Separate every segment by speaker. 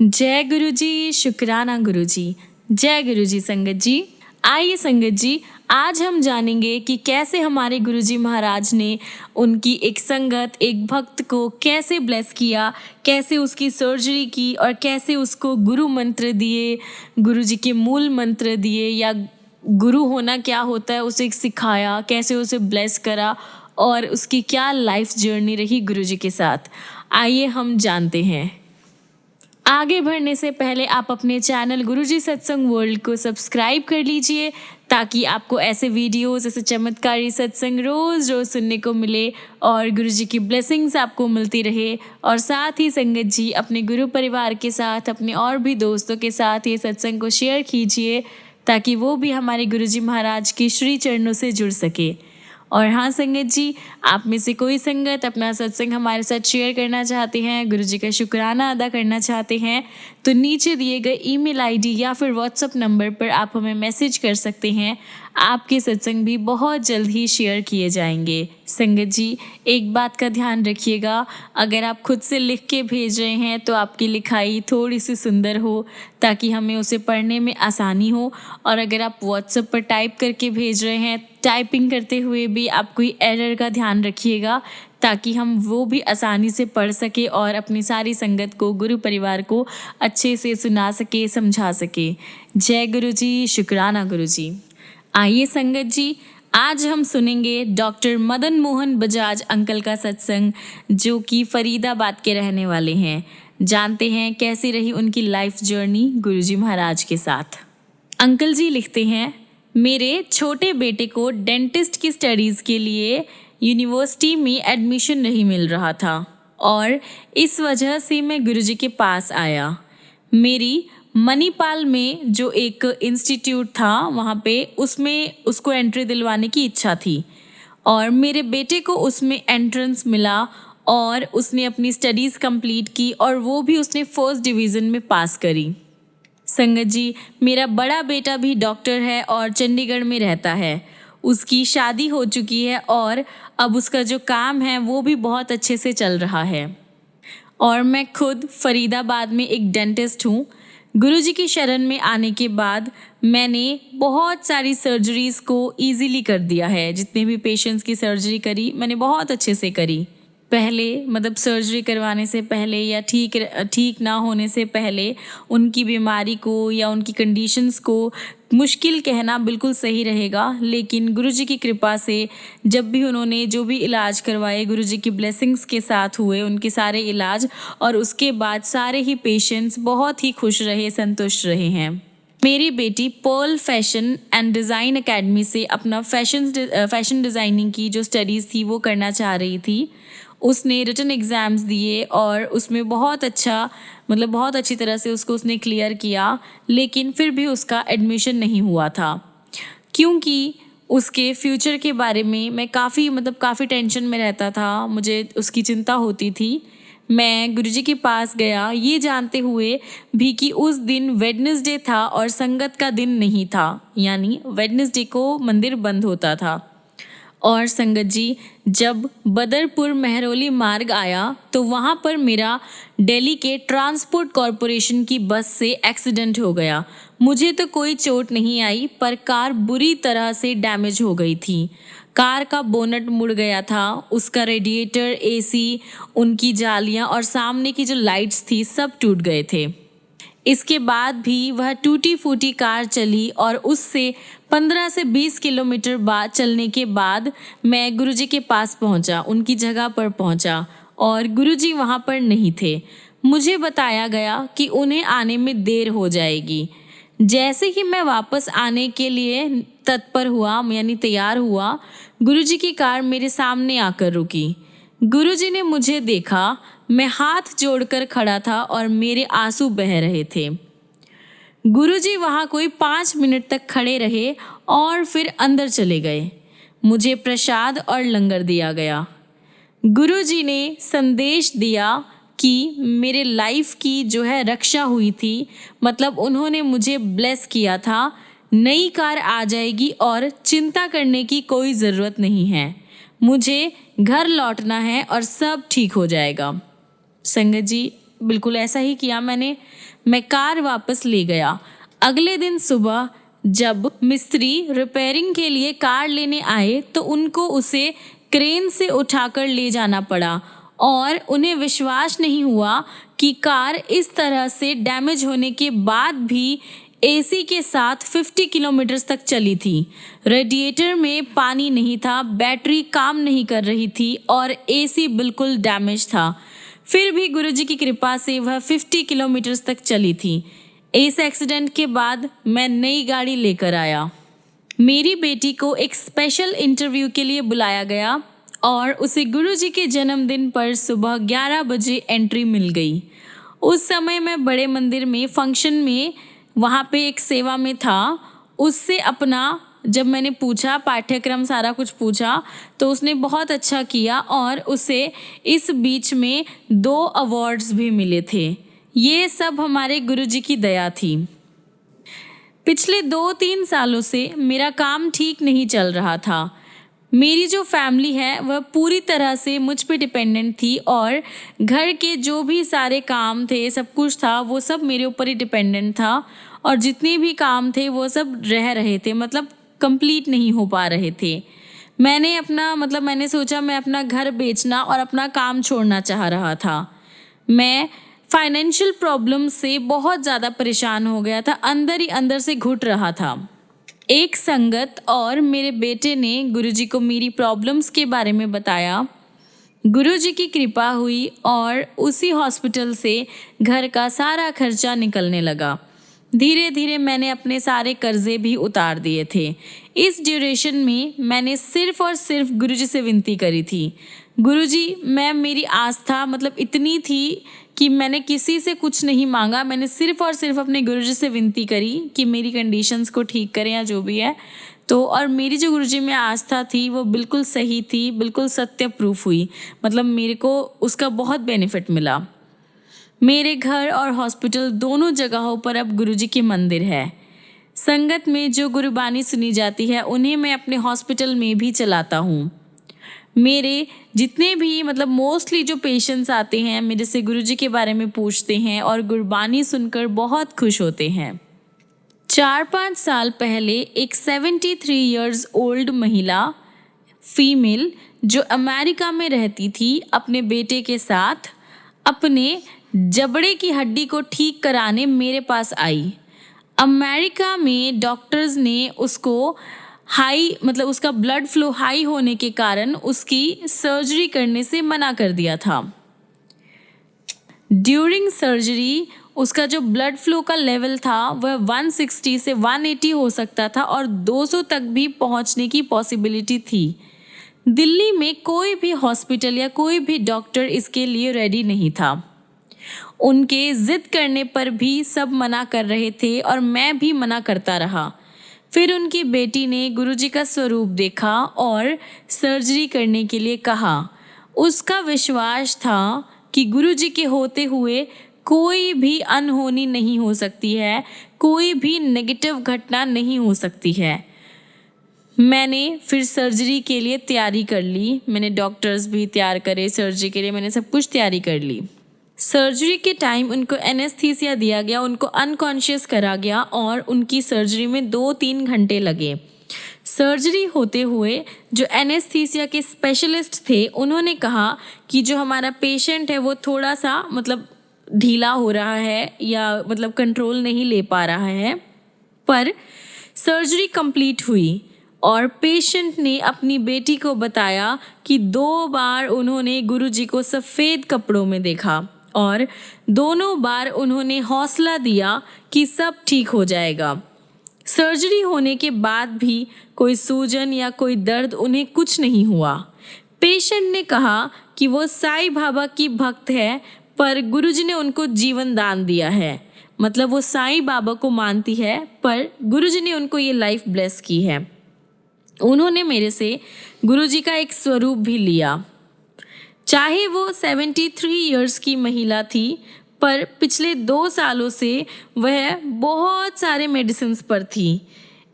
Speaker 1: जय गुरु जी, शुक्राना गुरु जी। जय गुरु जी संगत जी। आइए संगत जी, आज हम जानेंगे कि कैसे हमारे गुरु जी महाराज ने उनकी एक संगत, एक भक्त को कैसे ब्लेस किया, कैसे उसकी सर्जरी की और कैसे उसको गुरु मंत्र दिए, गुरु जी के मूल मंत्र दिए या गुरु होना क्या होता है उसे सिखाया, कैसे उसे ब्लेस करा और उसकी क्या लाइफ जर्नी रही गुरु जी के साथ। आइए हम जानते हैं। आगे बढ़ने से पहले आप अपने चैनल गुरुजी सत्संग वर्ल्ड को सब्सक्राइब कर लीजिए ताकि आपको ऐसे वीडियोस, ऐसे चमत्कारी सत्संग रोज़ रोज़ सुनने को मिले और गुरुजी की ब्लेसिंग्स आपको मिलती रहे। और साथ ही संगत जी अपने गुरु परिवार के साथ, अपने और भी दोस्तों के साथ ये सत्संग को शेयर कीजिए ताकि वो भी हमारे गुरुजी महाराज के श्री चरणों से जुड़ सके। और हाँ संगत जी, आप में से कोई संगत अपना सत्संग हमारे साथ शेयर करना चाहते हैं, गुरु जी का शुक्राना अदा करना चाहते हैं, तो नीचे दिए गए ईमेल आईडी या फिर व्हाट्सएप नंबर पर आप हमें मैसेज कर सकते हैं। आपके सत्संग भी बहुत जल्द ही शेयर किए जाएंगे। संगत जी, एक बात का ध्यान रखिएगा, अगर आप खुद से लिख के भेज रहे हैं तो आपकी लिखाई थोड़ी सी सुंदर हो ताकि हमें उसे पढ़ने में आसानी हो। और अगर आप व्हाट्सएप पर टाइप करके भेज रहे हैं, टाइपिंग करते हुए भी आप कोई एरर का ध्यान रखिएगा ताकि हम वो भी आसानी से पढ़ सके और अपनी सारी संगत को, गुरु परिवार को अच्छे से सुना सके, समझा सके। जय गुरु जी, शुक्राना गुरु जी। आइए संगत जी, आज हम सुनेंगे डॉक्टर मदन मोहन बजाज अंकल का सत्संग, जो कि फरीदाबाद के रहने वाले हैं। जानते हैं कैसी रही उनकी लाइफ जर्नी गुरुजी महाराज के साथ। अंकल जी लिखते हैं, मेरे छोटे बेटे को डेंटिस्ट की स्टडीज़ के लिए यूनिवर्सिटी में एडमिशन नहीं मिल रहा था और इस वजह से मैं गुरुजी के पास आया। मेरी मणिपाल में जो एक इंस्टीट्यूट था वहाँ पे उसमें उसको एंट्री दिलवाने की इच्छा थी और मेरे बेटे को उसमें एंट्रेंस मिला और उसने अपनी स्टडीज़ कंप्लीट की और वो भी उसने फर्स्ट डिवीज़न में पास करी। संगत जी, मेरा बड़ा बेटा भी डॉक्टर है और चंडीगढ़ में रहता है। उसकी शादी हो चुकी है और अब उसका जो काम है वो भी बहुत अच्छे से चल रहा है। और मैं खुद फरीदाबाद में एक डेंटिस्ट हूँ। गुरुजी की शरण में आने के बाद मैंने बहुत सारी सर्जरीज़ को इजीली कर दिया है। जितने भी पेशेंट्स की सर्जरी करी मैंने बहुत अच्छे से करी। पहले मतलब सर्जरी करवाने से पहले या ठीक ना होने से पहले उनकी बीमारी को या उनकी कंडीशंस को मुश्किल कहना बिल्कुल सही रहेगा, लेकिन गुरुजी की कृपा से जब भी उन्होंने जो भी इलाज करवाए गुरुजी की ब्लेसिंग्स के साथ हुए उनके सारे इलाज, और उसके बाद सारे ही पेशेंट्स बहुत ही खुश रहे, संतुष्ट रहे हैं। मेरी बेटी Pearl fashion and design academy से अपना फैशन डिज़ाइनिंग की जो स्टडीज़ थी वो करना चाह रही थी। उसने रिटन एग्ज़ाम्स दिए और उसमें बहुत अच्छी तरह से उसने क्लियर किया, लेकिन फिर भी उसका एडमिशन नहीं हुआ था क्योंकि उसके फ्यूचर के बारे में मैं काफ़ी टेंशन में रहता था। मुझे उसकी चिंता होती थी। मैं गुरुजी के पास गया ये जानते हुए भी कि उस दिन वेडनेसडे था और संगत का दिन नहीं था, यानी वेडनेसडे को मंदिर बंद होता था। और संगत जी, जब बदरपुर मेहरौली मार्ग आया तो वहाँ पर मेरा दिल्ली के ट्रांसपोर्ट कॉरपोरेशन की बस से एक्सीडेंट हो गया। मुझे तो कोई चोट नहीं आई पर कार बुरी तरह से डैमेज हो गई थी। कार का बोनट मुड़ गया था, उसका रेडिएटर, एसी, उनकी जालियाँ और सामने की जो लाइट्स थी सब टूट गए थे। इसके बाद भी वह टूटी फूटी कार चली और उससे 15 से 20 किलोमीटर बाद चलने के बाद मैं गुरुजी के पास पहुंचा, उनकी जगह पर पहुंचा और गुरुजी वहां पर नहीं थे। मुझे बताया गया कि उन्हें आने में देर हो जाएगी। जैसे ही मैं वापस आने के लिए तत्पर हुआ, यानी तैयार हुआ, गुरुजी की कार मेरे सामने आकर रुकी। गुरुजी ने मुझे देखा, मैं हाथ जोड़कर खड़ा था और मेरे आंसू बह रहे थे। गुरुजी वहाँ कोई 5 मिनट तक खड़े रहे और फिर अंदर चले गए। मुझे प्रसाद और लंगर दिया गया। गुरुजी ने संदेश दिया कि मेरे लाइफ की जो है रक्षा हुई थी, मतलब उन्होंने मुझे ब्लेस किया था। नई कार आ जाएगी और चिंता करने की कोई ज़रूरत नहीं है। मुझे घर लौटना है और सब ठीक हो जाएगा। संगत जी, बिल्कुल ऐसा ही किया मैंने। मैं कार वापस ले गया। अगले दिन सुबह जब मिस्त्री रिपेयरिंग के लिए कार लेने आए तो उनको उसे क्रेन से उठाकर ले जाना पड़ा और उन्हें विश्वास नहीं हुआ कि कार इस तरह से डैमेज होने के बाद भी एसी के साथ 50 किलोमीटर तक चली थी। रेडिएटर में पानी नहीं था, बैटरी काम नहीं कर रही थी और एसी बिल्कुल डैमेज था। फिर भी गुरुजी की कृपा से वह 50 किलोमीटर तक चली थी। इस एक्सीडेंट के बाद मैं नई गाड़ी लेकर आया। मेरी बेटी को एक स्पेशल इंटरव्यू के लिए बुलाया गया और उसे गुरुजी के जन्मदिन पर सुबह 11 बजे एंट्री मिल गई। उस समय मैं बड़े मंदिर में फंक्शन में वहाँ पे एक सेवा में था। उससे अपना जब मैंने पूछा पाठ्यक्रम सारा कुछ पूछा तो उसने बहुत अच्छा किया और उसे इस बीच में 2 अवार्ड्स भी मिले थे। ये सब हमारे गुरुजी की दया थी। पिछले 2-3 सालों से मेरा काम ठीक नहीं चल रहा था। मेरी जो फैमिली है वह पूरी तरह से मुझ पे डिपेंडेंट थी और घर के जो भी सारे काम थे, सब कुछ था, वो सब मेरे ऊपर ही डिपेंडेंट था और जितने भी काम थे वो सब रह रहे थे, मतलब कंप्लीट नहीं हो पा रहे थे। मैंने सोचा मैं अपना घर बेचना और अपना काम छोड़ना चाह रहा था। मैं फाइनेंशियल प्रॉब्लम से बहुत ज़्यादा परेशान हो गया था, अंदर ही अंदर से घुट रहा था। एक संगत और मेरे बेटे ने गुरुजी को मेरी प्रॉब्लम्स के बारे में बताया। गुरुजी की कृपा हुई और उसी हॉस्पिटल से घर का सारा खर्चा निकलने लगा। धीरे धीरे मैंने अपने सारे कर्जे भी उतार दिए थे। इस ड्यूरेशन में मैंने सिर्फ और सिर्फ गुरुजी से विनती करी थी। गुरुजी, मेरी आस्था इतनी थी कि मैंने किसी से कुछ नहीं मांगा। मैंने सिर्फ और सिर्फ अपने गुरुजी से विनती करी कि मेरी कंडीशंस को ठीक करें या जो भी है। तो और मेरी जो गुरुजी में आस्था थी वो बिल्कुल सही थी, बिल्कुल सत्य प्रूफ हुई। मेरे को उसका बहुत बेनिफिट मिला। मेरे घर और हॉस्पिटल दोनों जगहों पर अब गुरुजी के मंदिर है। संगत में जो गुरुबानी सुनी जाती है उन्हें मैं अपने हॉस्पिटल में भी चलाता हूँ। मेरे जितने भी मोस्टली जो पेशेंट्स आते हैं मेरे से गुरुजी के बारे में पूछते हैं और गुरबानी सुनकर बहुत खुश होते हैं। 4-5 साल पहले एक 73 इयर्स ओल्ड महिला फीमेल जो अमेरिका में रहती थी अपने बेटे के साथ अपने जबड़े की हड्डी को ठीक कराने मेरे पास आई। अमेरिका में डॉक्टर्स ने उसको उसका ब्लड फ्लो हाई होने के कारण उसकी सर्जरी करने से मना कर दिया था। ड्यूरिंग सर्जरी उसका जो ब्लड फ्लो का लेवल था वह 160 से 180 हो सकता था और 200 तक भी पहुंचने की पॉसिबिलिटी थी। दिल्ली में कोई भी हॉस्पिटल या कोई भी डॉक्टर इसके लिए रेडी नहीं था। उनके जिद करने पर भी सब मना कर रहे थे और मैं भी मना करता रहा। फिर उनकी बेटी ने गुरुजी का स्वरूप देखा और सर्जरी करने के लिए कहा। उसका विश्वास था कि गुरुजी के होते हुए कोई भी अनहोनी नहीं हो सकती है, कोई भी नेगेटिव घटना नहीं हो सकती है। मैंने फिर सर्जरी के लिए तैयारी कर ली। मैंने डॉक्टर्स भी तैयार करे, सर्जरी के लिए मैंने सब कुछ तैयारी कर ली। सर्जरी के टाइम उनको एनेस्थीसिया दिया गया, उनको अनकॉन्शियस करा गया और उनकी सर्जरी में 2-3 घंटे लगे। सर्जरी होते हुए जो एनेस्थीसिया के स्पेशलिस्ट थे उन्होंने कहा कि जो हमारा पेशेंट है वो थोड़ा सा ढीला हो रहा है या कंट्रोल नहीं ले पा रहा है। पर सर्जरी कंप्लीट हुई और पेशेंट ने अपनी बेटी को बताया कि 2 बार उन्होंने गुरुजी को सफ़ेद कपड़ों में देखा और दोनों बार उन्होंने हौसला दिया कि सब ठीक हो जाएगा। सर्जरी होने के बाद भी कोई सूजन या कोई दर्द उन्हें कुछ नहीं हुआ। पेशेंट ने कहा कि वो साईं बाबा की भक्त है पर गुरुजी ने उनको जीवन दान दिया है। वो साईं बाबा को मानती है पर गुरुजी ने उनको ये लाइफ ब्लेस की है। उन्होंने मेरे से गुरुजी का एक स्वरूप भी लिया। चाहे वो 73 इयर्स की महिला थी पर पिछले 2 सालों से वह बहुत सारे मेडिसिन्स पर थी।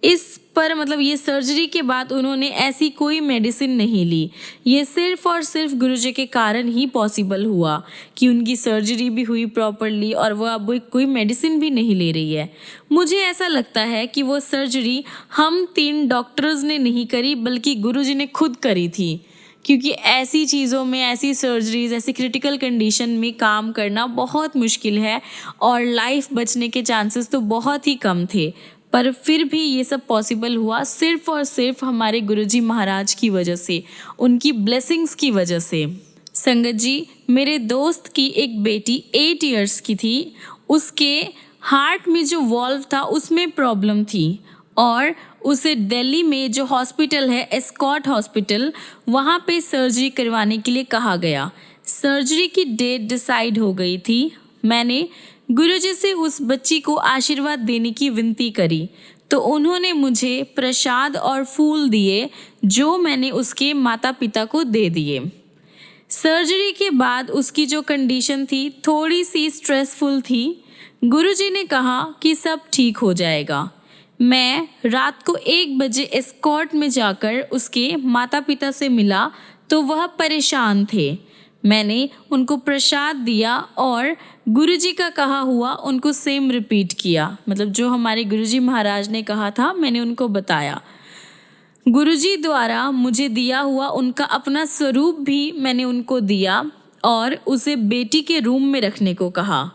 Speaker 1: इस पर मतलब ये सर्जरी के बाद उन्होंने ऐसी कोई मेडिसिन नहीं ली। ये सिर्फ और सिर्फ गुरुजी के कारण ही पॉसिबल हुआ कि उनकी सर्जरी भी हुई प्रॉपरली और वो अब कोई मेडिसिन भी नहीं ले रही है। मुझे ऐसा लगता है कि वो सर्जरी हम 3 डॉक्टर्स ने नहीं करी बल्कि गुरुजी ने खुद करी थी, क्योंकि ऐसी चीज़ों में, ऐसी सर्जरीज, ऐसी क्रिटिकल कंडीशन में काम करना बहुत मुश्किल है और लाइफ बचने के चांसेस तो बहुत ही कम थे। पर फिर भी ये सब पॉसिबल हुआ सिर्फ और सिर्फ हमारे गुरुजी महाराज की वजह से, उनकी ब्लेसिंग्स की वजह से। संगत जी, मेरे दोस्त की एक बेटी 8 इयर्स की थी। उसके हार्ट में जो वॉल्व था उसमें प्रॉब्लम थी और उसे दिल्ली में जो हॉस्पिटल है, एस्कॉट हॉस्पिटल, वहाँ पे सर्जरी करवाने के लिए कहा गया। सर्जरी की डेट डिसाइड हो गई थी। मैंने गुरुजी से उस बच्ची को आशीर्वाद देने की विनती करी तो उन्होंने मुझे प्रसाद और फूल दिए जो मैंने उसके माता पिता को दे दिए। सर्जरी के बाद उसकी जो कंडीशन थी थोड़ी सी स्ट्रेसफुल थी। गुरुजी ने कहा कि सब ठीक हो जाएगा। मैं रात को 1 बजे एस्कॉट में जाकर उसके माता पिता से मिला तो वह परेशान थे। मैंने उनको प्रसाद दिया और गुरुजी का कहा हुआ उनको सेम रिपीट किया, मतलब जो हमारे गुरुजी महाराज ने कहा था मैंने उनको बताया। गुरुजी द्वारा मुझे दिया हुआ उनका अपना स्वरूप भी मैंने उनको दिया और उसे बेटी के रूम में रखने को कहा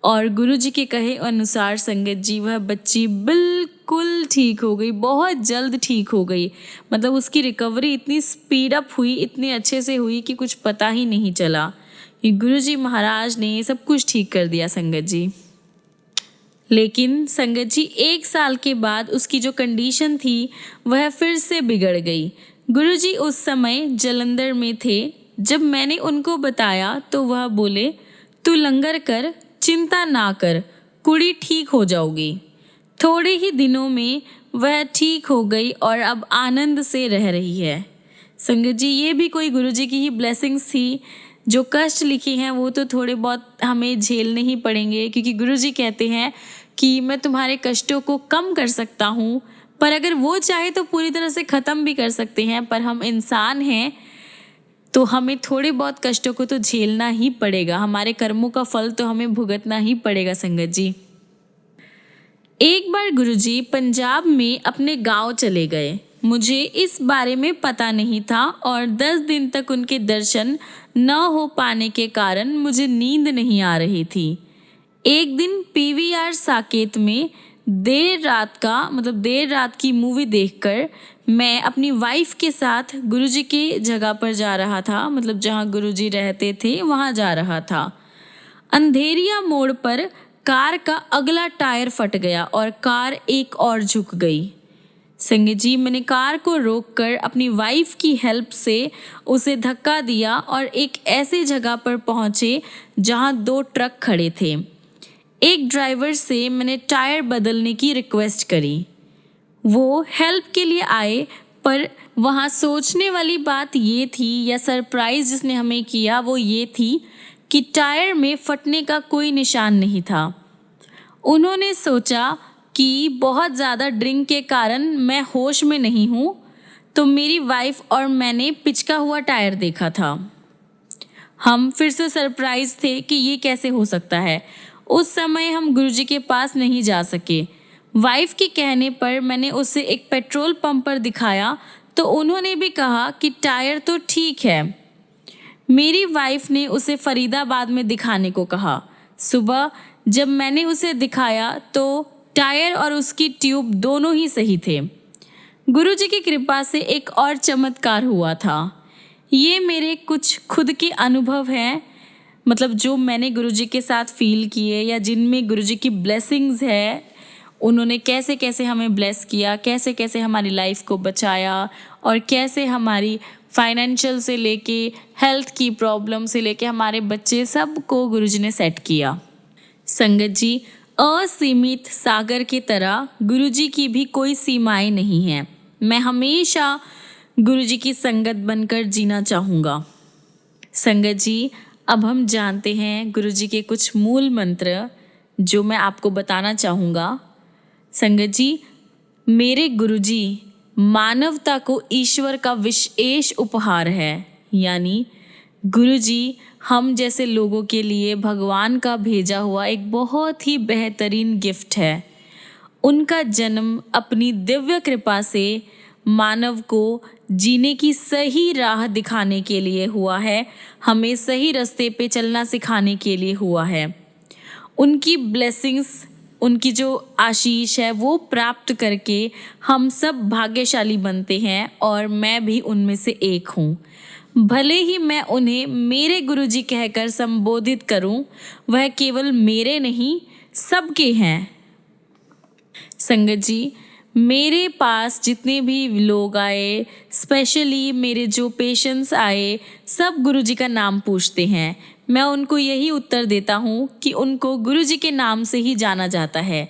Speaker 1: और गुरुजी के कहे अनुसार संगत जी वह बच्ची बिल्कुल ठीक हो गई, बहुत जल्द ठीक हो गई। मतलब उसकी रिकवरी इतनी स्पीड अप हुई, इतनी अच्छे से हुई कि कुछ पता ही नहीं चला कि गुरुजी महाराज ने ये सब कुछ ठीक कर दिया संगत जी। लेकिन संगत जी 1 साल के बाद उसकी जो कंडीशन थी वह फिर से बिगड़ गई। गुरुजी उस समय जलंधर में थे। जब मैंने उनको बताया तो वह बोले, तू लंगर कर, चिंता ना कर, कुड़ी ठीक हो जाओगी। थोड़े ही दिनों में वह ठीक हो गई और अब आनंद से रह रही है। संगत जी, ये भी कोई गुरुजी की ही ब्लेसिंग्स थी। जो कष्ट लिखी हैं वो तो थोड़े बहुत हमें झेलने ही पड़ेंगे, क्योंकि गुरुजी कहते हैं कि मैं तुम्हारे कष्टों को कम कर सकता हूँ, पर अगर वो चाहे तो पूरी तरह से ख़त्म भी कर सकते हैं। पर हम इंसान हैं तो हमें थोड़े बहुत कष्टों को तो झेलना ही पड़ेगा, हमारे कर्मों का फल तो हमें भुगतना ही पड़ेगा संगत जी। एक बार गुरुजी पंजाब में अपने गांव चले गए। मुझे इस बारे में पता नहीं था और 10 दिन तक उनके दर्शन न हो पाने के कारण मुझे नींद नहीं आ रही थी। एक दिन पीवीआर साकेत में देर रात की मूवी देखकर मैं अपनी वाइफ के साथ गुरुजी की जगह पर जा रहा था, मतलब जहाँ गुरुजी रहते थे वहाँ जा रहा था। अंधेरिया मोड़ पर कार का अगला टायर फट गया और कार एक और झुक गई। संगत जी, मैंने कार को रोककर अपनी वाइफ की हेल्प से उसे धक्का दिया और एक ऐसे जगह पर पहुंचे जहां 2 ट्रक खड़े थे। एक ड्राइवर से मैंने टायर बदलने की रिक्वेस्ट करी। वो हेल्प के लिए आए, पर वहाँ सोचने वाली बात ये थी, या सरप्राइज़ जिसने हमें किया वो ये थी कि टायर में फटने का कोई निशान नहीं था। उन्होंने सोचा कि बहुत ज़्यादा ड्रिंक के कारण मैं होश में नहीं हूँ, तो मेरी वाइफ और मैंने पिचका हुआ टायर देखा था। हम फिर से सरप्राइज थे कि ये कैसे हो सकता है। उस समय हम गुरुजी के पास नहीं जा सके। वाइफ के कहने पर मैंने उसे एक पेट्रोल पंप पर दिखाया तो उन्होंने भी कहा कि टायर तो ठीक है। मेरी वाइफ ने उसे फरीदाबाद में दिखाने को कहा। सुबह जब मैंने उसे दिखाया तो टायर और उसकी ट्यूब दोनों ही सही थे। गुरुजी की कृपा से एक और चमत्कार हुआ था। ये मेरे कुछ खुद के अनुभव हैं, मतलब जो मैंने गुरुजी के साथ फील किए या जिनमें गुरुजी की ब्लेसिंग्स है। उन्होंने कैसे कैसे हमें ब्लेस किया, कैसे कैसे हमारी लाइफ को बचाया और कैसे हमारी फाइनेंशियल से लेके हेल्थ की प्रॉब्लम से लेके हमारे बच्चे सबको गुरुजी ने सेट किया। संगत जी, असीमित सागर की तरह गुरुजी की भी कोई सीमाएं नहीं हैं। मैं हमेशा गुरुजी की संगत बनकर जीना चाहूँगा। संगत जी, अब हम जानते हैं गुरुजी के कुछ मूल मंत्र जो मैं आपको बताना चाहूँगा। संगत जी, मेरे गुरुजी मानवता को ईश्वर का विशेष उपहार है। यानी गुरुजी हम जैसे लोगों के लिए भगवान का भेजा हुआ एक बहुत ही बेहतरीन गिफ्ट है। उनका जन्म अपनी दिव्य कृपा से मानव को जीने की सही राह दिखाने के लिए हुआ है, हमें सही रास्ते पे चलना सिखाने के लिए हुआ है। उनकी ब्लेसिंग्स, उनकी जो आशीष है वो प्राप्त करके हम सब भाग्यशाली बनते हैं और मैं भी उनमें से एक हूँ। भले ही मैं उन्हें मेरे गुरुजी कहकर संबोधित करूं, वह केवल मेरे नहीं सबके हैं। संगत जी, मेरे पास जितने भी लोग आए, स्पेशली मेरे जो पेशेंट्स आए, सब गुरुजी का नाम पूछते हैं। मैं उनको यही उत्तर देता हूँ कि उनको गुरुजी के नाम से ही जाना जाता है।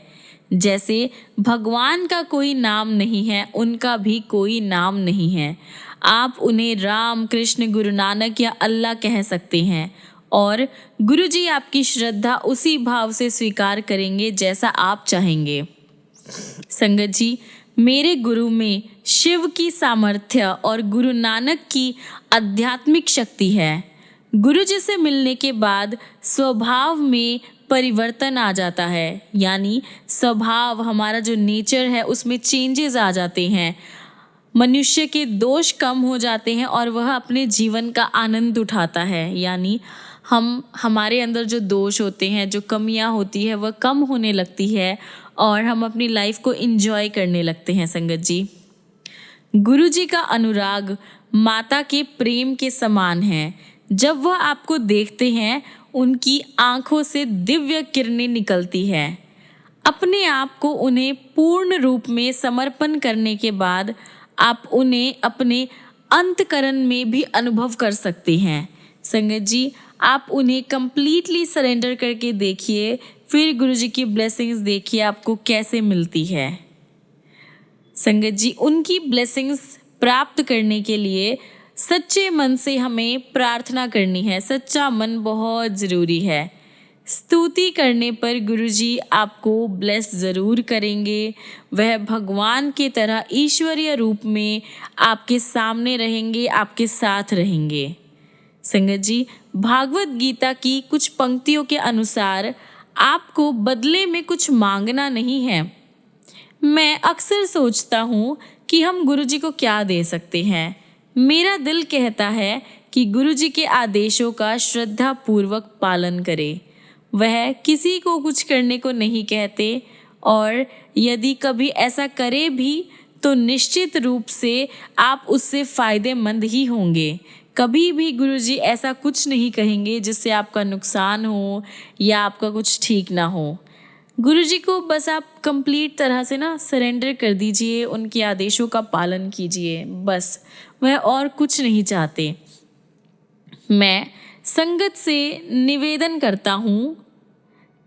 Speaker 1: जैसे भगवान का कोई नाम नहीं है, उनका भी कोई नाम नहीं है। आप उन्हें राम, कृष्ण, गुरु नानक या अल्लाह कह सकते हैं और गुरुजी आपकी श्रद्धा उसी भाव से स्वीकार करेंगे जैसा आप चाहेंगे। संगत जी, मेरे गुरु में शिव की सामर्थ्य और गुरु नानक की आध्यात्मिक शक्ति है। गुरुजी से मिलने के बाद स्वभाव में परिवर्तन आ जाता है, यानी स्वभाव, हमारा जो नेचर है उसमें चेंजेस आ जाते हैं। मनुष्य के दोष कम हो जाते हैं और वह अपने जीवन का आनंद उठाता है। यानी हमारे अंदर जो दोष होते हैं, जो कमियां होती है, वह कम होने लगती है और हम अपनी लाइफ को एंजॉय करने लगते हैं। संगत जी, गुरुजी का अनुराग माता के प्रेम के समान है। जब वह आपको देखते हैं, उनकी आंखों से दिव्य किरणें निकलती है। अपने आप को उन्हें पूर्ण रूप में समर्पण करने के बाद आप उन्हें अपने अंतकरण में भी अनुभव कर सकते हैं। संगत जी, आप उन्हें कंप्लीटली सरेंडर करके देखिए, फिर गुरुजी की ब्लेसिंग्स देखिए आपको कैसे मिलती है। संगत जी, उनकी ब्लेसिंग्स प्राप्त करने के लिए सच्चे मन से हमें प्रार्थना करनी है। सच्चा मन बहुत ज़रूरी है। स्तुति करने पर गुरुजी आपको ब्लेस ज़रूर करेंगे। वह भगवान की तरह ईश्वरीय रूप में आपके सामने रहेंगे, आपके साथ रहेंगे। संगत जी, भागवत गीता की कुछ पंक्तियों के अनुसार आपको बदले में कुछ मांगना नहीं है। मैं अक्सर सोचता हूँ कि हम गुरुजी को क्या दे सकते हैं। मेरा दिल कहता है कि गुरुजी के आदेशों का श्रद्धा पूर्वक पालन करें। वह किसी को कुछ करने को नहीं कहते और यदि कभी ऐसा करे भी तो निश्चित रूप से आप उससे फ़ायदेमंद ही होंगे। कभी भी गुरुजी ऐसा कुछ नहीं कहेंगे जिससे आपका नुकसान हो या आपका कुछ ठीक ना हो। गुरुजी को बस आप कंप्लीट तरह से ना सरेंडर कर दीजिए, उनके आदेशों का पालन कीजिए, बस। वह और कुछ नहीं चाहते। मैं संगत से निवेदन करता हूँ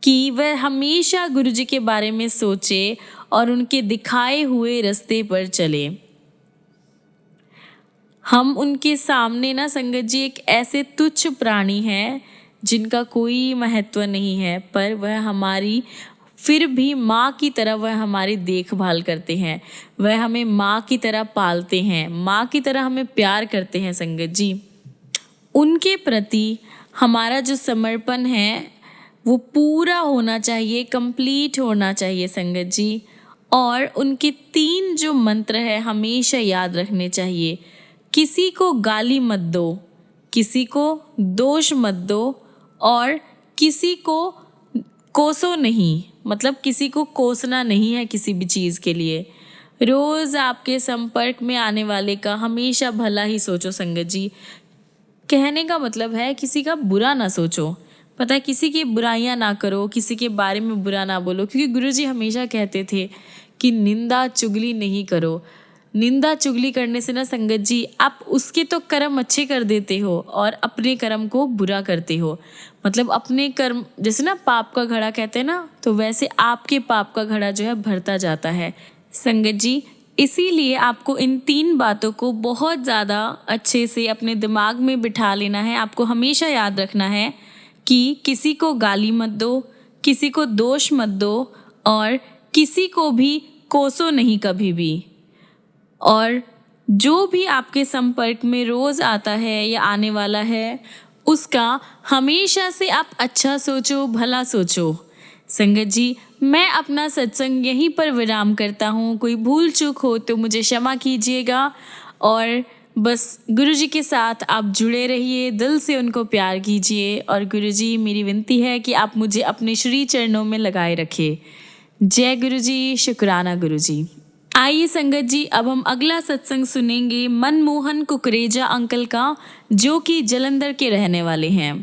Speaker 1: कि वह हमेशा गुरुजी के बारे में सोचे और उनके दिखाए हुए रास्ते पर चले। हम उनके सामने ना संगत जी एक ऐसे तुच्छ प्राणी हैं जिनका कोई महत्व नहीं है, पर वह हमारी फिर भी माँ की तरह वह हमारी देखभाल करते हैं। वह हमें माँ की तरह पालते हैं, माँ की तरह हमें प्यार करते हैं। संगत जी, उनके प्रति हमारा जो समर्पण है वो पूरा होना चाहिए, कंप्लीट होना चाहिए। संगत जी, और उनके 3 जो मंत्र है हमेशा याद रखने चाहिए। किसी को गाली मत दो, किसी को दोष मत दो और किसी को कोसो नहीं, मतलब किसी को कोसना नहीं है किसी भी चीज़ के लिए। रोज़ आपके संपर्क में आने वाले का हमेशा भला ही सोचो। संगत जी, कहने का मतलब है किसी का बुरा ना सोचो। पता है, किसी की बुराइयां ना करो, किसी के बारे में बुरा ना बोलो, क्योंकि गुरुजी हमेशा कहते थे कि निंदा चुगली नहीं करो। निंदा चुगली करने से ना संगत जी आप उसके तो कर्म अच्छे कर देते हो और अपने कर्म को बुरा करते हो। मतलब अपने कर्म, जैसे ना पाप का घड़ा कहते हैं ना, तो वैसे आपके पाप का घड़ा जो है भरता जाता है। संगत जी, इसीलिए आपको इन 3 बातों को बहुत ज़्यादा अच्छे से अपने दिमाग में बिठा लेना है। आपको हमेशा याद रखना है कि किसी को गाली मत दो, किसी को दोष मत दो और किसी को भी कोसो नहीं कभी भी। और जो भी आपके संपर्क में रोज़ आता है या आने वाला है, उसका हमेशा से आप अच्छा सोचो, भला सोचो। संगत जी, मैं अपना सत्संग यहीं पर विराम करता हूँ। कोई भूल चूक हो तो मुझे क्षमा कीजिएगा और बस गुरुजी के साथ आप जुड़े रहिए, दिल से उनको प्यार कीजिए। और गुरुजी, मेरी विनती है कि आप मुझे अपने श्री चरणों में लगाए रखें। जय गुरुजी, शुक्राना गुरुजी। आइए संगत जी, अब हम अगला सत्संग सुनेंगे मनमोहन कुकरेजा अंकल का, जो कि जलंधर के रहने वाले हैं।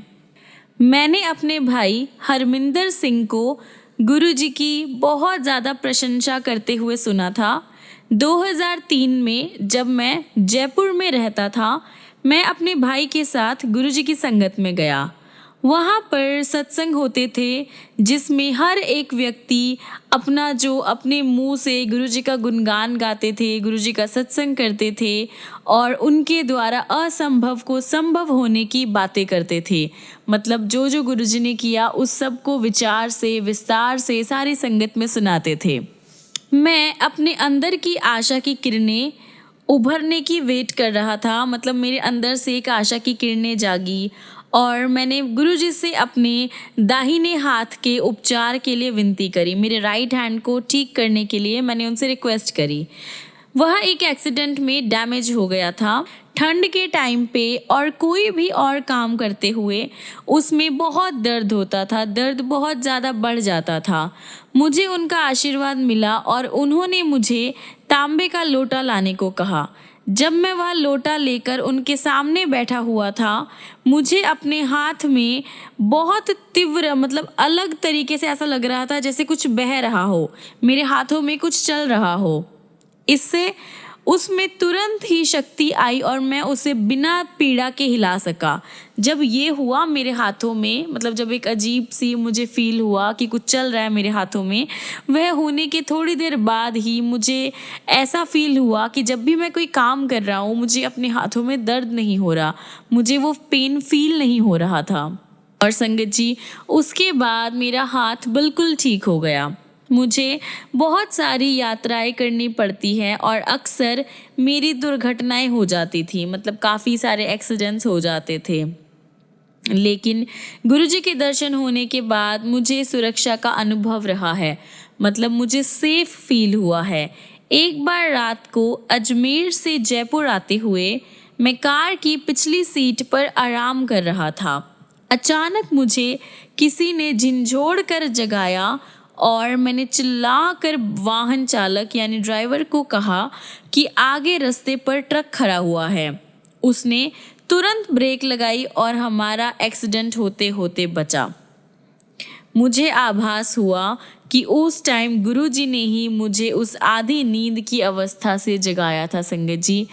Speaker 1: मैंने अपने भाई हरमिंदर सिंह को गुरुजी की बहुत ज़्यादा प्रशंसा करते हुए सुना था। 2003 में जब मैं जयपुर में रहता था, मैं अपने भाई के साथ गुरुजी की संगत में गया। वहाँ पर सत्संग होते थे जिसमें हर एक व्यक्ति अपने मुंह से गुरुजी का गुणगान गाते थे, गुरुजी का सत्संग करते थे और उनके द्वारा असंभव को संभव होने की बातें करते थे। मतलब जो जो गुरुजी ने किया उस सब को विचार से, विस्तार से सारी संगत में सुनाते थे। मैं अपने अंदर की आशा की किरणें उभरने की वेट कर रहा था। मतलब मेरे अंदर से एक आशा की किरणें जागी और मैंने गुरुजी से अपने दाहिने हाथ के उपचार के लिए विनती करी। मेरे राइट हैंड को ठीक करने के लिए मैंने उनसे रिक्वेस्ट करी। वह एक एक्सीडेंट में डैमेज हो गया था। ठंड के टाइम पे और कोई भी और काम करते हुए उसमें बहुत दर्द होता था, दर्द बहुत ज़्यादा बढ़ जाता था। मुझे उनका आशीर्वाद मिला और उन्होंने मुझे तांबे का लोटा लाने को कहा। जब मैं वह लोटा लेकर उनके सामने बैठा हुआ था, मुझे अपने हाथ में बहुत तीव्र, मतलब अलग तरीके से ऐसा लग रहा था जैसे कुछ बह रहा हो, मेरे हाथों में कुछ चल रहा हो। इससे उसमें तुरंत ही शक्ति आई और मैं उसे बिना पीड़ा के हिला सका। जब ये हुआ मेरे हाथों में, मतलब जब एक अजीब सी मुझे फील हुआ कि कुछ चल रहा है मेरे हाथों में, वह होने के थोड़ी देर बाद ही मुझे ऐसा फील हुआ कि जब भी मैं कोई काम कर रहा हूँ मुझे अपने हाथों में दर्द नहीं हो रहा, मुझे वो पेन फील नहीं हो रहा था। और संगत जी, उसके बाद मेरा हाथ बिल्कुल ठीक हो गया। मुझे बहुत सारी यात्राएं करनी पड़ती हैं और अक्सर मेरी दुर्घटनाएं हो जाती थी, मतलब काफ़ी सारे एक्सीडेंट्स हो जाते थे। लेकिन गुरुजी के दर्शन होने के बाद मुझे सुरक्षा का अनुभव रहा है, मतलब मुझे सेफ फील हुआ है। एक बार रात को अजमेर से जयपुर आते हुए मैं कार की पिछली सीट पर आराम कर रहा था। अचानक मुझे किसी ने झिंझोड़ कर जगाया और मैंने चिल्लाकर वाहन चालक यानी ड्राइवर को कहा कि आगे रास्ते पर ट्रक खड़ा हुआ है। उसने तुरंत ब्रेक लगाई और हमारा एक्सीडेंट होते होते बचा। मुझे आभास हुआ कि उस टाइम गुरुजी ने ही मुझे उस आधी नींद की अवस्था से जगाया था। संगत जी,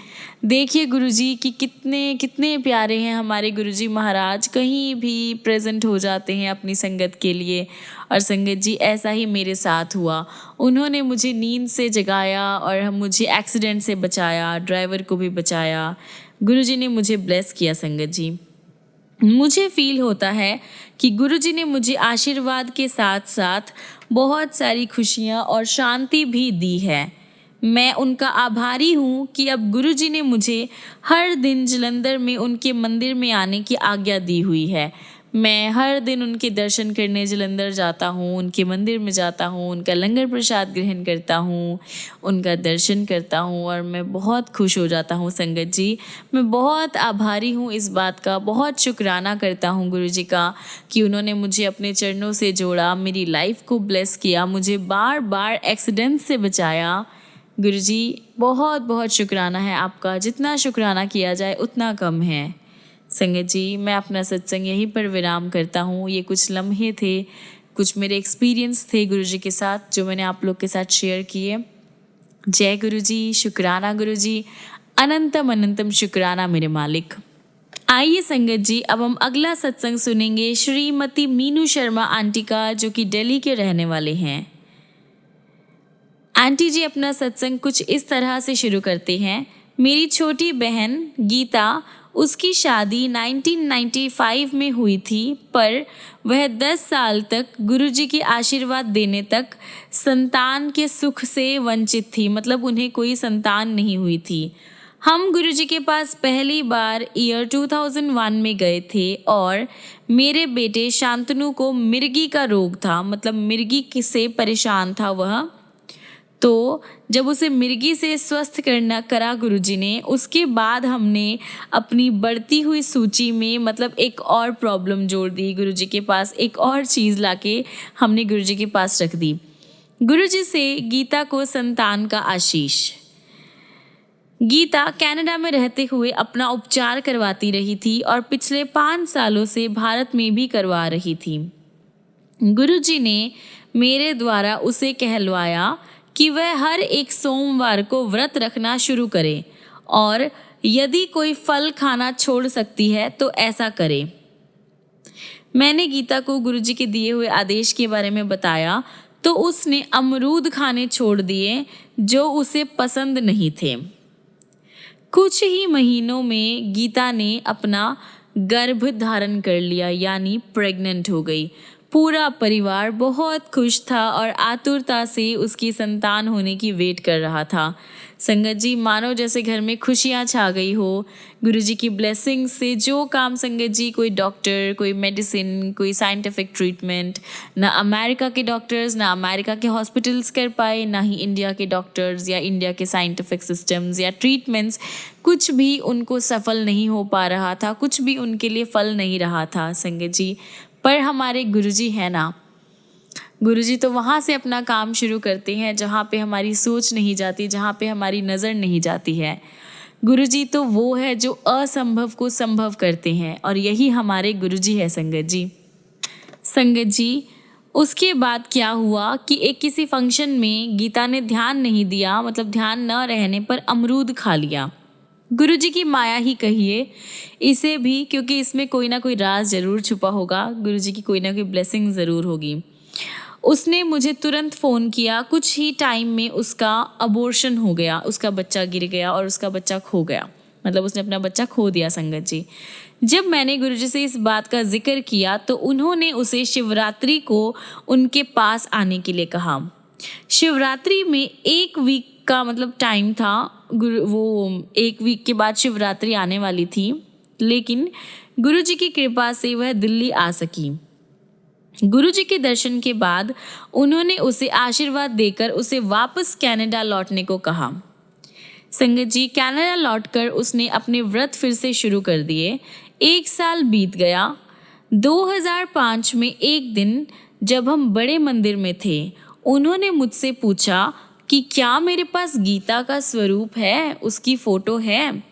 Speaker 1: देखिए गुरुजी कि कितने कितने प्यारे हैं हमारे गुरुजी महाराज, कहीं भी प्रेजेंट हो जाते हैं अपनी संगत के लिए। और संगत जी, ऐसा ही मेरे साथ हुआ। उन्होंने मुझे नींद से जगाया और मुझे एक्सीडेंट से बचाया, ड्राइवर को भी बचाया। गुरुजी ने मुझे ब्लेस किया। संगत जी, मुझे फील होता है कि गुरुजी ने मुझे आशीर्वाद के साथ साथ बहुत सारी खुशियाँ और शांति भी दी है। मैं उनका आभारी हूँ कि अब गुरुजी ने मुझे हर दिन जलंधर में उनके मंदिर में आने की आज्ञा दी हुई है। मैं हर दिन उनके दर्शन करने जलंधर जाता हूँ, उनके मंदिर में जाता हूँ, उनका लंगर प्रसाद ग्रहण करता हूँ, उनका दर्शन करता हूँ और मैं बहुत खुश हो जाता हूँ। संगत जी, मैं बहुत आभारी हूँ इस बात का, बहुत शुक्राना करता हूँ गुरुजी का कि उन्होंने मुझे अपने चरणों से जोड़ा, मेरी लाइफ को ब्लेस किया, मुझे बार बार एक्सीडेंट से बचाया। गुरुजी, बहुत बहुत शुक्राना है आपका, जितना शुक्राना किया जाए उतना कम है। संगत जी, मैं अपना सत्संग यहीं पर विराम करता हूँ। ये कुछ लम्हे थे, कुछ मेरे एक्सपीरियंस थे गुरुजी के साथ जो मैंने आप लोग के साथ शेयर किए। जय गुरुजी, शुक्राना गुरुजी, अनंतम अनंतम शुक्राना मेरे मालिक। आइए संगत जी, अब हम अगला सत्संग सुनेंगे श्रीमती मीनू शर्मा आंटी का, जो कि दिल्ली के रहने वाले हैं। आंटी जी अपना सत्संग कुछ इस तरह से शुरू करते हैं। मेरी छोटी बहन गीता उसकी शादी 1995 में हुई थी, पर वह 10 साल तक गुरुजी के आशीर्वाद देने तक संतान के सुख से वंचित थी। मतलब उन्हें कोई संतान नहीं हुई थी। हम गुरुजी के पास पहली बार ईयर 2001 में गए थे और मेरे बेटे शांतनु को मिर्गी का रोग था। मतलब मिर्गी से परेशान था वह। तो जब उसे मिर्गी से स्वस्थ करना करा गुरुजी ने, उसके बाद हमने अपनी बढ़ती हुई सूची में मतलब एक और प्रॉब्लम जोड़ दी। गुरुजी के पास एक और चीज़ लाके हमने गुरुजी के पास रख दी। गुरुजी से गीता को संतान का आशीष। गीता कनाडा में रहते हुए अपना उपचार करवाती रही थी और पिछले 5 सालों से भारत में भी करवा रही थी। गुरुजी ने मेरे द्वारा उसे कहलवाया कि वह हर एक सोमवार को व्रत रखना शुरू करे और यदि कोई फल खाना छोड़ सकती है तो ऐसा करे। मैंने गीता को गुरुजी के दिए हुए आदेश के बारे में बताया तो उसने अमरूद खाने छोड़ दिए जो उसे पसंद नहीं थे। कुछ ही महीनों में गीता ने अपना गर्भ धारण कर लिया, यानी प्रेग्नेंट हो गई। पूरा परिवार बहुत खुश था और आतुरता से उसकी संतान होने की वेट कर रहा था। संगत जी, मानो जैसे घर में खुशियाँ छा गई हो। गुरुजी की ब्लेसिंग से जो काम संगत जी, कोई डॉक्टर, कोई मेडिसिन, कोई साइंटिफिक ट्रीटमेंट, ना अमेरिका के डॉक्टर्स, ना अमेरिका के हॉस्पिटल्स कर पाए, ना ही इंडिया के डॉक्टर्स या इंडिया के साइंटिफिक सिस्टम्स या ट्रीटमेंट्स, कुछ भी उनको सफल नहीं हो पा रहा था, कुछ भी उनके लिए फल नहीं रहा था संगत जी। पर हमारे गुरुजी है ना, गुरुजी तो वहाँ से अपना काम शुरू करते हैं जहाँ पे हमारी सोच नहीं जाती, जहाँ पे हमारी नज़र नहीं जाती है। गुरुजी तो वो है जो असंभव को संभव करते हैं और यही हमारे गुरुजी है संगत जी। संगत जी, उसके बाद क्या हुआ कि एक किसी फंक्शन में गीता ने ध्यान नहीं दिया, मतलब ध्यान न रहने पर अमरूद खा लिया। गुरुजी की माया ही कहिए इसे भी, क्योंकि इसमें कोई ना कोई राज ज़रूर छुपा होगा। गुरुजी की कोई ना कोई ब्लेसिंग ज़रूर होगी। उसने मुझे तुरंत फ़ोन किया। कुछ ही टाइम में उसका अबॉर्शन हो गया, उसका बच्चा गिर गया और उसका बच्चा खो गया। मतलब उसने अपना बच्चा खो दिया संगत जी। जब मैंने गुरुजी से इस बात का जिक्र किया तो उन्होंने उसे शिवरात्रि को उनके पास आने के लिए कहा। शिवरात्रि में 1 वीक का मतलब टाइम था। वो 1 वीक के बाद शिवरात्रि आने वाली थी, लेकिन गुरुजी की कृपा से वह दिल्ली आ सकी। गुरुजी के दर्शन के बाद उन्होंने उसे आशीर्वाद देकर उसे वापस कनाडा लौटने को कहा। संगत जी, कनाडा लौटकर उसने अपने व्रत फिर से शुरू कर दिए। 1 साल बीत गया। 2005 में एक दिन जब हम बड़े मंदिर में थे, उन्होंने मुझसे पूछा कि क्या मेरे पास गीता का स्वरूप है, उसकी फ़ोटो है।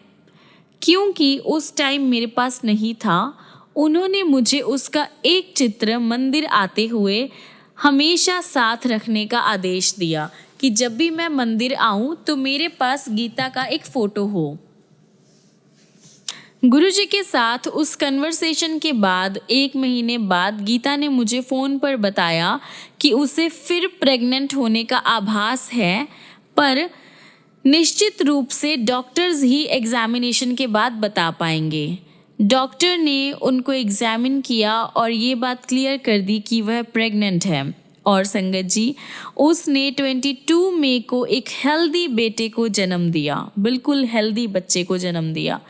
Speaker 1: क्योंकि उस टाइम मेरे पास नहीं था, उन्होंने मुझे उसका एक चित्र मंदिर आते हुए हमेशा साथ रखने का आदेश दिया कि जब भी मैं मंदिर आऊं तो मेरे पास गीता का एक फ़ोटो हो। गुरुजी के साथ उस कन्वर्सेशन के बाद 1 महीने बाद गीता ने मुझे फ़ोन पर बताया कि उसे फिर प्रेग्नेंट होने का आभास है, पर निश्चित रूप से डॉक्टर्स ही एग्जामिनेशन के बाद बता पाएंगे। डॉक्टर ने उनको एग्जामिन किया और ये बात क्लियर कर दी कि वह प्रेग्नेंट है। और संगत जी, उसने 22 मई को एक हेल्दी बेटे को जन्म दिया, बिल्कुल हेल्दी बच्चे को जन्म दिया।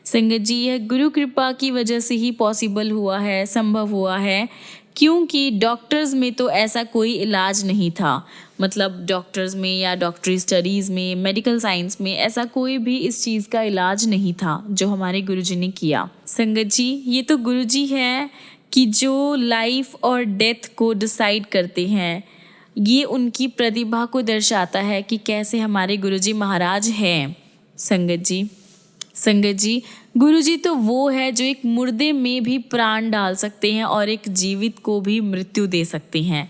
Speaker 1: संगत जी, यह गुरु कृपा की वजह से ही पॉसिबल हुआ है, संभव हुआ है, क्योंकि डॉक्टर्स में तो ऐसा कोई इलाज नहीं था। मतलब डॉक्टर्स में या डॉक्टरी स्टडीज़ में, मेडिकल साइंस में ऐसा कोई भी इस चीज़ का इलाज नहीं था जो हमारे गुरुजी ने किया। संगत जी, ये तो गुरुजी हैं कि जो लाइफ और डेथ को डिसाइड करते हैं। ये उनकी प्रतिभा को दर्शाता है कि कैसे हमारे गुरुजी महाराज हैं। संगत जी, गुरुजी तो वो है जो एक मुर्दे में भी प्राण डाल सकते हैं और एक जीवित को भी मृत्यु दे सकते हैं।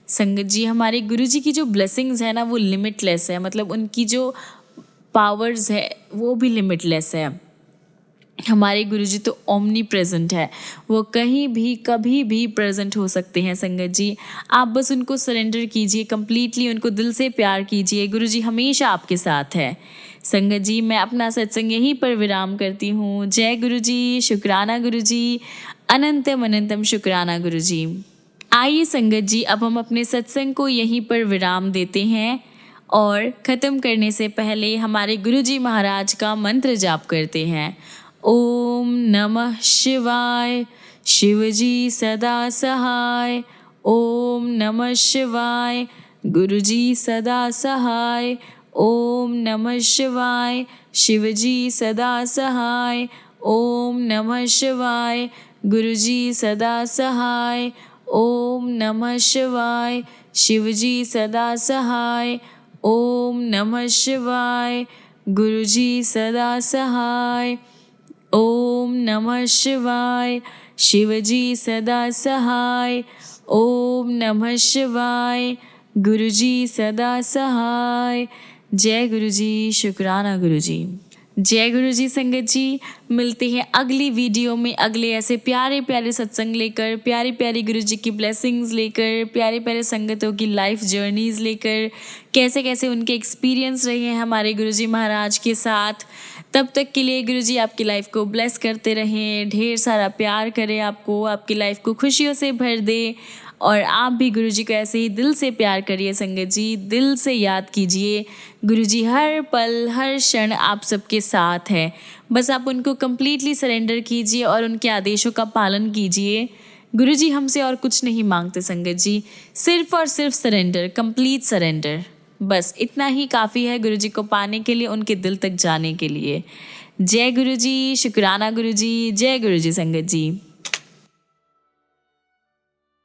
Speaker 1: संगत जी, हमारे गुरुजी की जो ब्लेसिंग्स है ना, वो लिमिटलेस है। मतलब उनकी जो पावर्स है वो भी लिमिटलेस है। हमारे गुरुजी तो ओमनी प्रेजेंट है, वो कहीं भी कभी भी प्रेजेंट हो सकते हैं। संगत जी, आप बस उनको सरेंडर कीजिए, कंप्लीटली उनको दिल से प्यार कीजिए। गुरुजी हमेशा आपके साथ है। संगत जी, मैं अपना सत्संग यहीं पर विराम करती हूँ। जय गुरु जी, शुक्राना गुरु जी, अनंतम अनंतम शुक्राना गुरु जी। आइए संगत जी, अब हम अपने सत्संग को यहीं पर विराम देते हैं और ख़त्म करने से पहले हमारे गुरु जी महाराज का मंत्र जाप करते हैं। ओम नमः शिवाय, शिवजी सदा सहाय। ओम नमः शिवाय, गुरुजी सदा सहाय। ओम नमः शिवाय, शिवजी सदा सहाय। ओम नमः शिवाय, गुरुजी सदा सहाय। ओम नमः शिवाय, शिवजी सदा सहाय। ओम नमः शिवाय, गुरुजी सदा सहाय। ओम नमः शिवाय, शिवजी सदा सहाय। ओम नमः शिवाय, गुरुजी सदा सहाय। जय गुरु जी, शुक्राना गुरु जी। जय गुरु जी संगत जी, मिलते हैं अगली वीडियो में अगले ऐसे प्यारे प्यारे सत्संग लेकर, प्यारी प्यारी गुरु जी की ब्लेसिंग्स लेकर, प्यारे प्यारे संगतों की लाइफ जर्नीज़ लेकर, कैसे कैसे उनके एक्सपीरियंस रहे हैं हमारे गुरु जी महाराज के साथ। तब तक के लिए गुरु जी आपकी लाइफ को ब्लेस करते रहें, ढेर सारा प्यार करें आपको, आपकी लाइफ को खुशियों से भर दे और आप भी गुरु जी को ऐसे ही दिल से प्यार करिए संगत जी, दिल से याद कीजिए। गुरु जी हर पल हर क्षण आप सबके साथ है, बस आप उनको कम्प्लीटली सरेंडर कीजिए और उनके आदेशों का पालन कीजिए। गुरु जी हमसे और कुछ नहीं मांगते संगत जी, सिर्फ और सिर्फ सरेंडर, कंप्लीट सरेंडर, बस इतना ही काफ़ी है गुरु जी को पाने के लिए, उनके दिल तक जाने के लिए। जय गुरु जी, शुक्राना गुरु जी, जय गुरु जी संगत जी।